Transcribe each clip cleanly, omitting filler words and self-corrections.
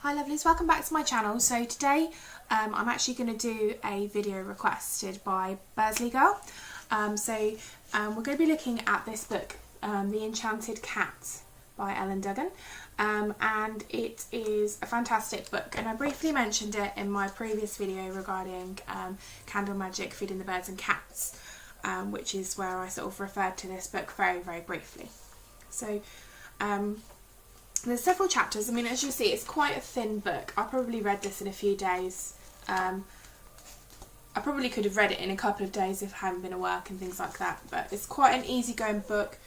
Hi lovelies, welcome back to my channel. So today I'm actually going to do a video requested by Bursley Girl. We're going to be looking at this book, The Enchanted Cat by Ellen Dugan, and it is a fantastic book, and I briefly mentioned it in my previous video regarding candle magic, feeding the birds and cats, which is where I sort of referred to this book very briefly. So there's several chapters. I mean, as you see, it's quite a thin book. I probably read this in a few days. I probably could have read it in a couple of days if I hadn't been at work and things like that, but it's quite an easygoing book,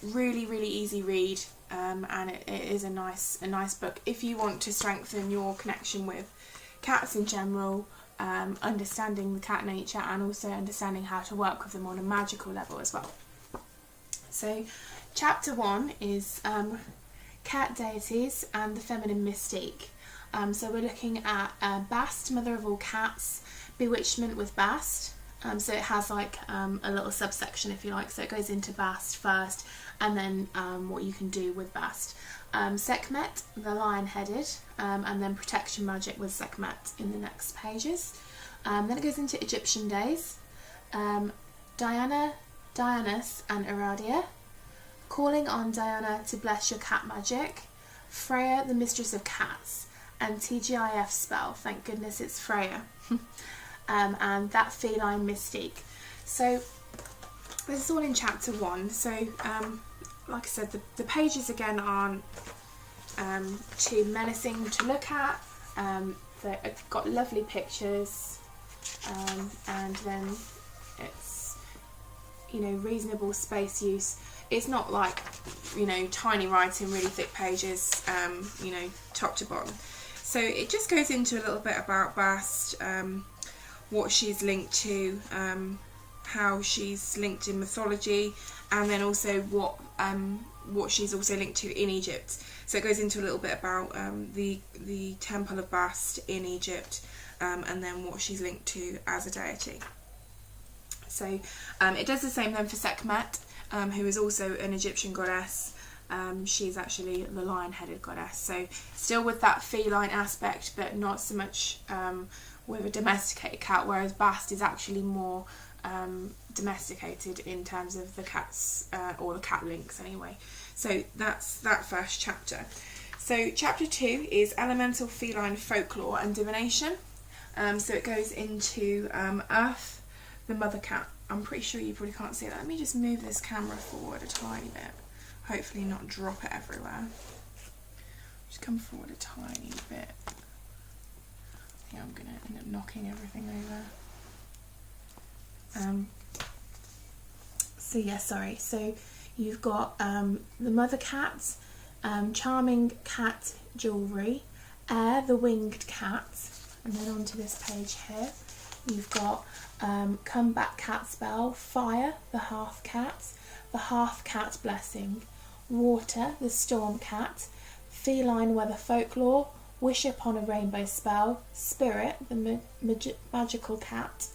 really easy read, and it is a nice book if you want to strengthen your connection with cats in general, understanding the cat nature and also understanding how to work with them on a magical level as well. So chapter 1 is Cat Deities and the Feminine Mystique. So we're looking at Bast, Mother of All Cats, Bewitchment with Bast. So it has like a little subsection, if you like, so it goes into Bast first and then what you can do with Bast. Sekhmet, the lion-headed, and then Protection Magic with Sekhmet in the next pages. Then it goes into Egyptian days, Diana, Dionysus and Aradia, Calling on Diana to bless your cat magic, Freya, the mistress of cats, and TGIF spell, thank goodness it's Freya, and that feline mystique. So this is all in chapter 1. So like I said, the pages again aren't too menacing to look at. They've got lovely pictures, and then it's, you know, reasonable space use. It's not like, you know, tiny writing, really thick pages, you know, top to bottom. So it just goes into a little bit about Bast, what she's linked to, how she's linked in mythology, and then also what she's also linked to in Egypt. So it goes into a little bit about the temple of Bast in Egypt, and then what she's linked to as a deity. So it does the same then for Sekhmet, who is also an Egyptian goddess. She's actually the lion-headed goddess, so still with that feline aspect, but not so much with a domesticated cat, whereas Bast is actually more domesticated in terms of the cats, or the cat links anyway. So that's that first chapter. So chapter 2 is Elemental Feline Folklore and Divination. So it goes into Earth, the mother cat. I'm pretty sure you probably can't see that. Let me just move this camera forward a tiny bit. Hopefully not drop it everywhere. Just come forward a tiny bit. I think I'm going to end up knocking everything over. So yeah, sorry. So you've got the mother cat, charming cat jewellery, Air, the winged cat, and then onto this page here. You've got Comeback Cat Spell, Fire, the Hearth Cat Blessing, Water, the Storm Cat, Feline Weather Folklore, Wish Upon a Rainbow Spell, Spirit, the Magical Cat,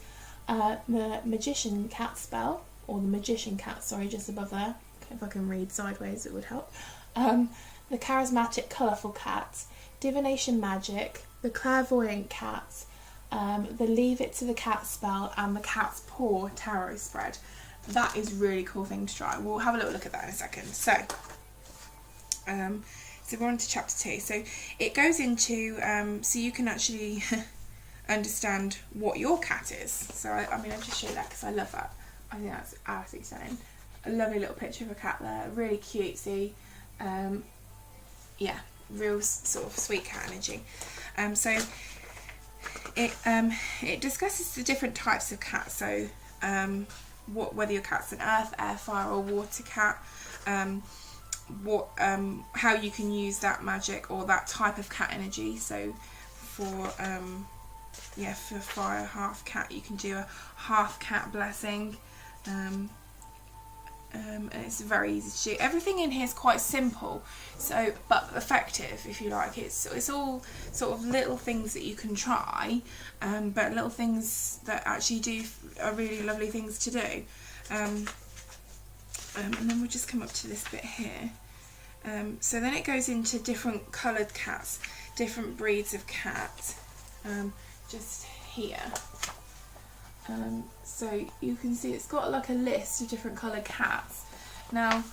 the Magician Cat Spell, or the Magician Cat, sorry, just above there. If I can read sideways it would help. The Charismatic Colourful Cat, Divination Magic, the Clairvoyant Cat, the Leave It to the Cat spell, and the Cat's Paw tarot spread. That is a really cool thing to try. We'll have a little look at that in a second. So we're on to chapter 2. So it goes into, so you can actually understand what your cat is. So I mean, I'll just show you that because I love that. I think that's absolutely stunning. A lovely little picture of a cat there, really cutesy. Yeah, real sort of sweet cat energy. So it discusses the different types of cats, so whether your cat's an earth, air, fire or water cat, how you can use that magic or that type of cat energy. So for fire, half cat, you can do a half cat blessing, and it's very easy to do. Everything in here is quite simple, so but effective, if you like. It's all sort of little things that you can try, but little things that actually are really lovely things to do. And then we'll just come up to this bit here. So then it goes into different coloured cats. different breeds of cat just here. So you can see it's got like a list of different coloured cats. Now,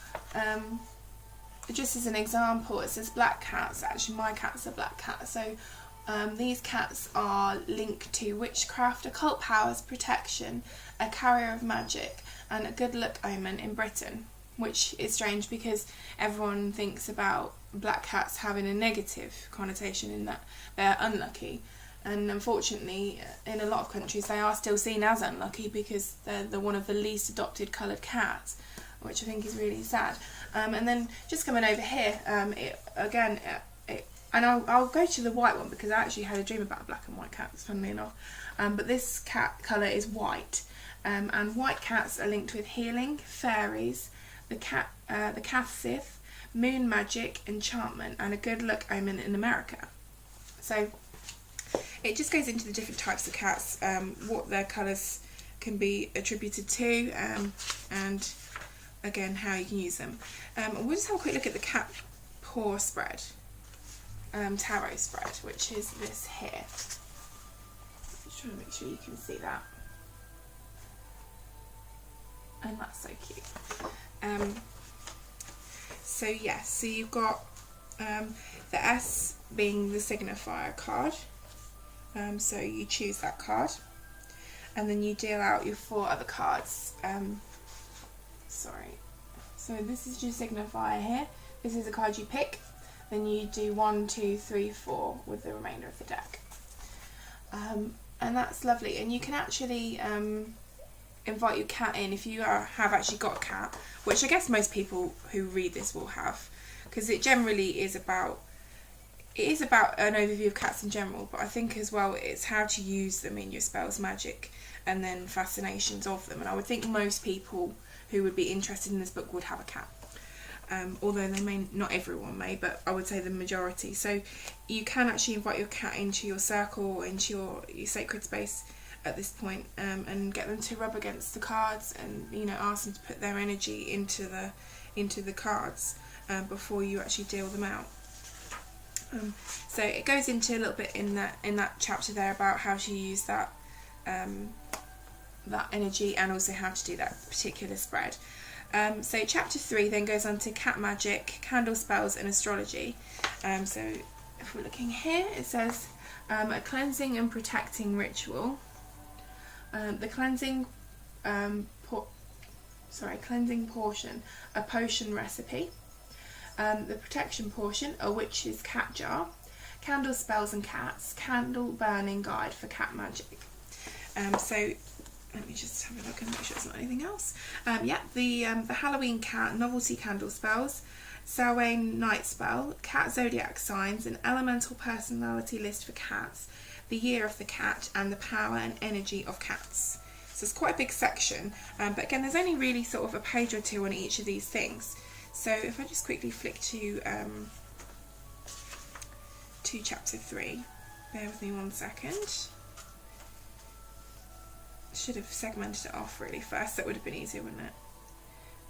just as an example, it says black cats. Actually, my cat's a black cat. So these cats are linked to witchcraft, occult powers, protection, a carrier of magic, and a good luck omen in Britain. Which is strange because everyone thinks about black cats having a negative connotation in that they're unlucky. And unfortunately, in a lot of countries, they are still seen as unlucky because they're one of the least adopted coloured cats, which I think is really sad. And then just coming over here, and I'll go to the white one because I actually had a dream about black and white cats, funnily enough. But this cat colour is white, and white cats are linked with healing, fairies, the Cathsith, moon magic, enchantment, and a good luck omen in America. So it just goes into the different types of cats, what their colours can be attributed to, and again how you can use them. We'll just have a quick look at the cat paw spread, tarot spread, which is this here. Just trying to make sure you can see that. And that's so cute. So yes, so you've got the S being the signifier card. So you choose that card, and then you deal out your 4 other cards. So this is your signifier here. This is a card you pick. Then you do 1, 2, 3, 4 with the remainder of the deck. And that's lovely. And you can actually invite your cat in if you have actually got a cat, which I guess most people who read this will have, because it generally is about an overview of cats in general, but I think as well it's how to use them in your spells, magic, and then fascinations of them. And I would think most people who would be interested in this book would have a cat, although they may not, everyone may, but I would say the majority. So you can actually invite your cat into your circle, into your sacred space at this point, and get them to rub against the cards, and ask them to put their energy into the cards before you actually deal them out. So it goes into a little bit in that chapter there about how to use that energy, and also how to do that particular spread. So chapter 3 then goes on to cat magic, candle spells, and astrology. So if we're looking here, it says a cleansing and protecting ritual. The cleansing portion, a potion recipe. The protection portion, a witch's cat jar. Candle spells and cats, candle burning guide for cat magic. So let me just have a look and make sure there's not anything else. The Halloween cat, novelty candle spells, Samhain night spell, cat zodiac signs, an elemental personality list for cats, the year of the cat, and the power and energy of cats. So it's quite a big section, but again there's only really sort of a page or 2 on each of these things. So if I just quickly flick to chapter 3, bear with me 1 second. Should have segmented it off really first, that would have been easier, wouldn't it?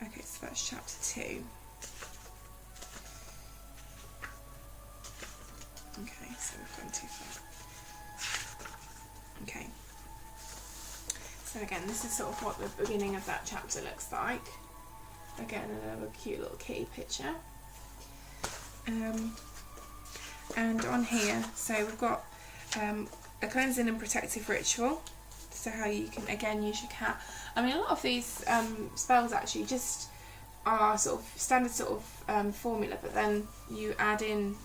Okay, so that's chapter 2. Okay, so we've gone too far. Okay. So again, this is sort of what the beginning of that chapter looks like. Again, another cute little kitty picture. And on here, so we've got a cleansing and protective ritual. So how you can again use your cat. I mean, a lot of these spells actually just are sort of standard sort of formula, but then you add in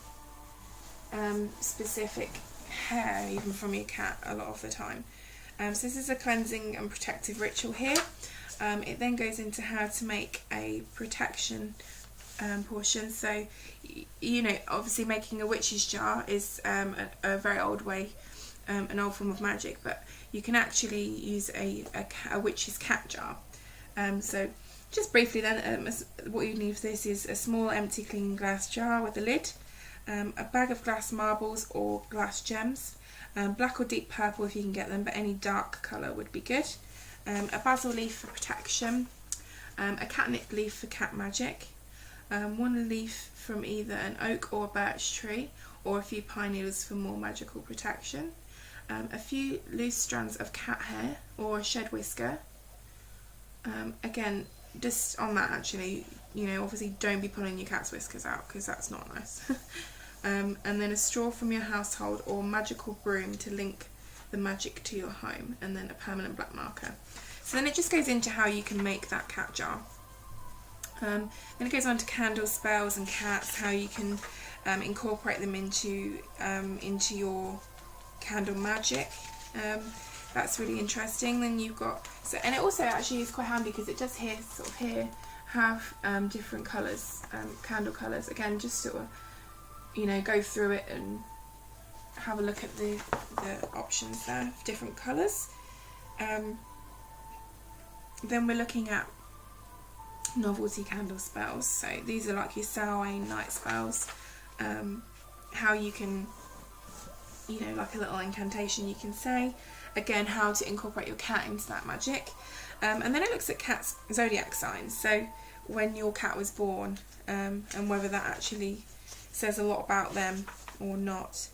specific hair even from your cat a lot of the time. So this is a cleansing and protective ritual here. It then goes into how to make a protection portion. So obviously making a witch's jar is a very old way, an old form of magic, but you can actually use a witch's cat jar. So just briefly then, what you need for this is a small empty clean glass jar with a lid, a bag of glass marbles or glass gems, black or deep purple if you can get them, but any dark colour would be good, a basil leaf for protection, a catnip leaf for cat magic, 1 leaf from either an oak or a birch tree, or a few pine needles for more magical protection, a few loose strands of cat hair or a shed whisker. Again, just on that actually, you know, obviously don't be pulling your cat's whiskers out because that's not nice. And then a straw from your household or magical broom to link the magic to your home, and then a permanent black marker. So then it just goes into how you can make that cat jar. Then it goes on to candle spells and cats, how you can incorporate them into your candle magic. That's really interesting. Then you've got, so, and it also actually is quite handy because it does here, sort of here, have different colours, candle colours. Again, just sort of, you know, go through it and have a look at the options there, different colours. Then we're looking at novelty candle spells. So these are like your Samhain night spells. How you can, you know, like a little incantation you can say. Again, how to incorporate your cat into that magic. And then it looks at cat's zodiac signs. So when your cat was born, and whether that actually says a lot about them or not.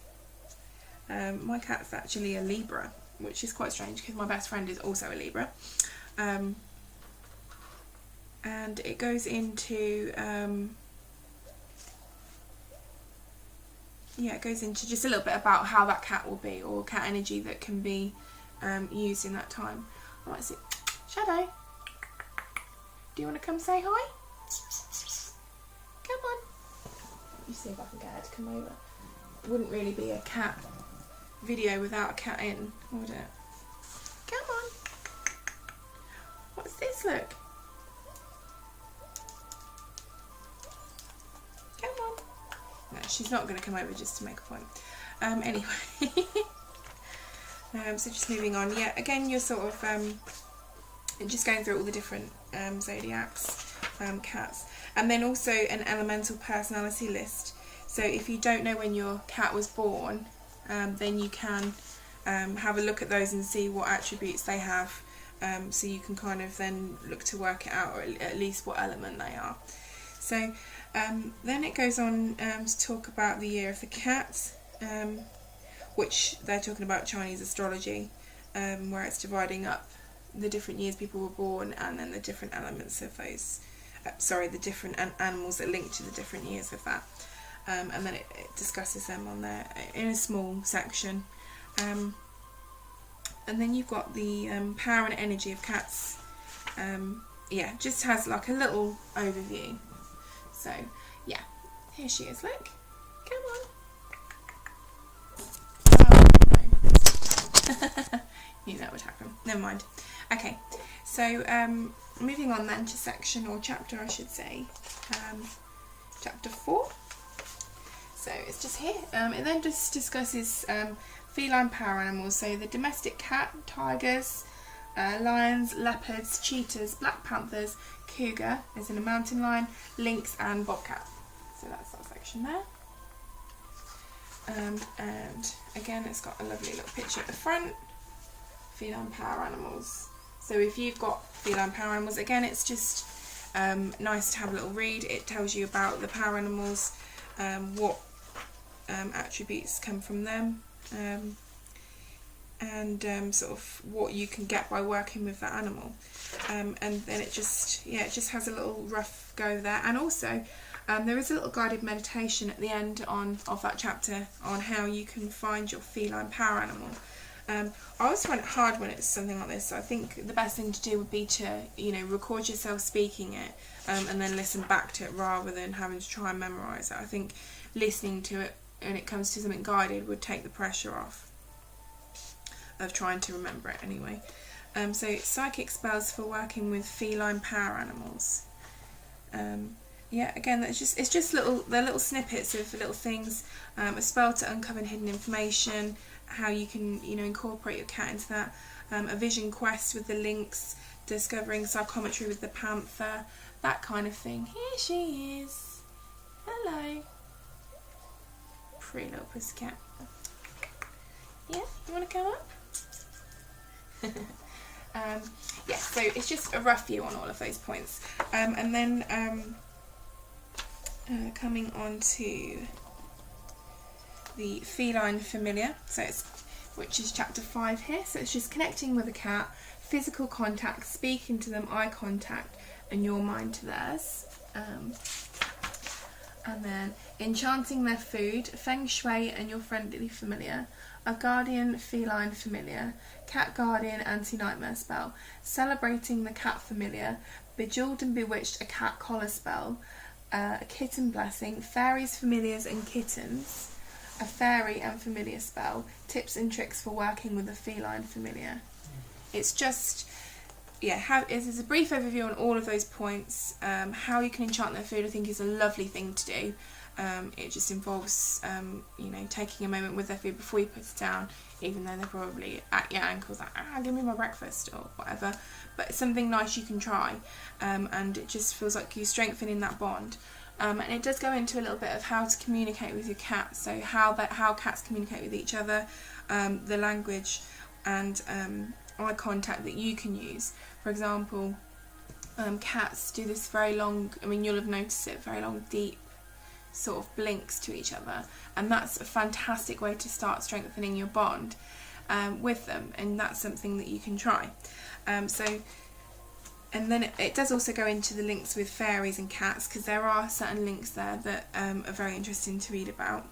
My cat's actually a Libra, which is quite strange because my best friend is also a Libra. And it goes into it goes into just a little bit about how that cat will be, or cat energy that can be used in that time. I might see Shadow. Do you want to come say hi? Come on. You see if I can get her to come over. It wouldn't really be a cat video without a cat in, would it? Come on. What's this? Look. Come on. No, she's not going to come over just to make a point. Anyway. So just moving on. Yeah, again, you're sort of just going through all the different zodiacs, cats. And then also an elemental personality list. So if you don't know when your cat was born, then you can have a look at those and see what attributes they have, so you can kind of then look to work it out, or at least what element they are. So then it goes on to talk about the year of the cat, which they're talking about Chinese astrology, where it's dividing up the different years people were born and then the different elements of those, the different animals that link to the different years of that. And then it discusses them on there in a small section. And then you've got the power and energy of cats. Just has like a little overview. So yeah, here she is, look. Come on. Oh, no. You know what would happen. Never mind. Okay, so moving on then to section, or chapter I should say, chapter 4. So it's just here. It then just discusses feline power animals. So the domestic cat, tigers, lions, leopards, cheetahs, black panthers, cougar, as in a mountain lion, lynx and bobcat. So that's that section there. And again, it's got a lovely little picture at the front. Feline power animals. So if you've got feline power animals, again, it's just nice to have a little read. It tells you about the power animals, what attributes come from them, and sort of what you can get by working with that animal. And then it just has a little rough go there. And also there is a little guided meditation at the end of that chapter on how you can find your feline power animal. I always find it hard when it's something like this, so I think the best thing to do would be to, record yourself speaking it, and then listen back to it rather than having to try and memorise it. I think listening to it when it comes to something guided would take the pressure off of trying to remember it anyway. So psychic spells for working with feline power animals. Again, it's just little snippets of little things. A spell to uncover hidden information, how you can incorporate your cat into that. A vision quest with the lynx, discovering psychometry with the panther, that kind of thing. Here she is. Hello. Pretty little pussycat. Yeah, you want to come up? So it's just a rough view on all of those points. And then coming on to the Feline Familiar, which is chapter 5 here. So it's just connecting with a cat, physical contact, speaking to them, eye contact, and your mind to theirs. And then enchanting their food, feng shui and your friendly familiar, a guardian feline familiar, cat guardian anti-nightmare spell, celebrating the cat familiar, bejeweled and bewitched a cat collar spell, a kitten blessing, fairies, familiars and kittens, a fairy and familiar spell, tips and tricks for working with a feline familiar. It's just, yeah, it is a brief overview on all of those points. How you can enchant their food, I think, is a lovely thing to do. It just involves, you know, taking a moment with their food before you put it down, even though they're probably at your ankles, like, give me my breakfast or whatever. But it's something nice you can try, and it just feels like you're strengthening that bond. And it does go into a little bit of how to communicate with your cat, so how cats communicate with each other, the language and eye contact that you can use. For example, cats do this very long, I mean, you'll have noticed it, very long, deep sort of blinks to each other, and that's a fantastic way to start strengthening your bond with them, and that's something that you can try. And then it does also go into the links with fairies and cats, because there are certain links there that are very interesting to read about.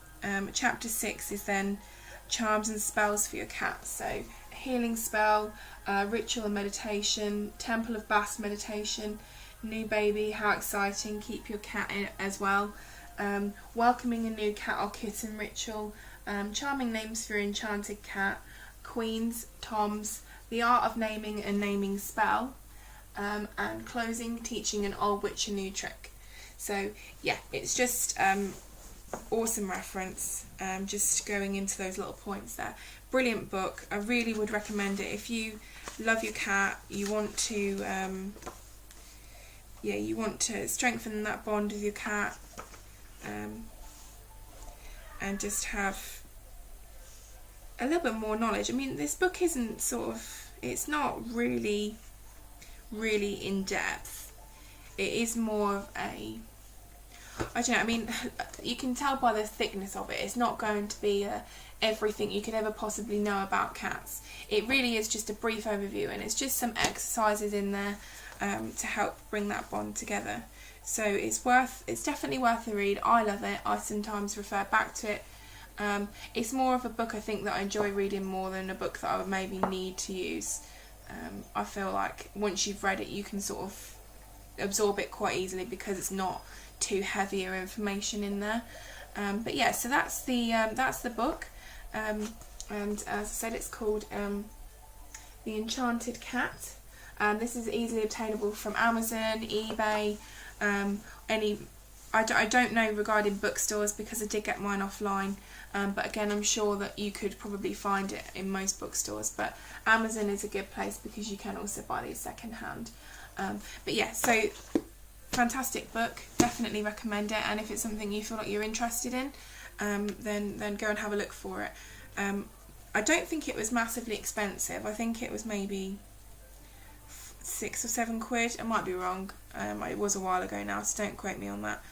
Chapter 6 is then charms and spells for your cat, so healing spell, ritual and meditation, temple of bass meditation, new baby, how exciting, keep your cat in as well, welcoming a new cat or kitten ritual, charming names for your enchanted cat, queens, toms, the art of naming and naming spell, and closing, teaching an old witch a new trick. So yeah, it's just awesome reference, just going into those little points there. Brilliant book. I really would recommend it if you love your cat, you want to you want to strengthen that bond with your cat, and just have a little bit more knowledge. I mean, this book isn't it's not really in depth. It is more of a, I don't know, I mean, you can tell by the thickness of it, it's not going to be everything you could ever possibly know about cats. It really is just a brief overview, and it's just some exercises in there to help bring that bond together. So it's definitely worth a read. I love it. I sometimes refer back to it. It's more of a book, I think, that I enjoy reading more than a book that I would maybe need to use. I feel like once you've read it, you can sort of absorb it quite easily because it's not too heavy or information in there. But yeah, so that's the book, and as I said, it's called The Enchanted Cat. This is easily obtainable from Amazon, eBay, I don't know regarding bookstores because I did get mine offline, but again, I'm sure that you could probably find it in most bookstores, but Amazon is a good place because you can also buy these second hand. But yeah, so fantastic book, definitely recommend it, and if it's something you feel like you're interested in, then go and have a look for it. I don't think it was massively expensive. I think it was maybe £6 or £7. I might be wrong. It was a while ago now, so don't quote me on that.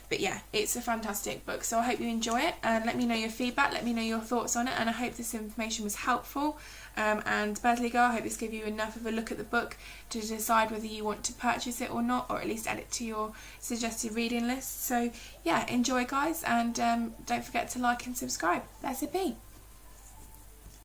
But yeah, it's a fantastic book, so I hope you enjoy it, and let me know your feedback, let me know your thoughts on it, and I hope this information was helpful. And Besley Girl, I hope this gave you enough of a look at the book to decide whether you want to purchase it or not, or at least add it to your suggested reading list. So yeah, enjoy guys, and don't forget to like and subscribe. Blessed be.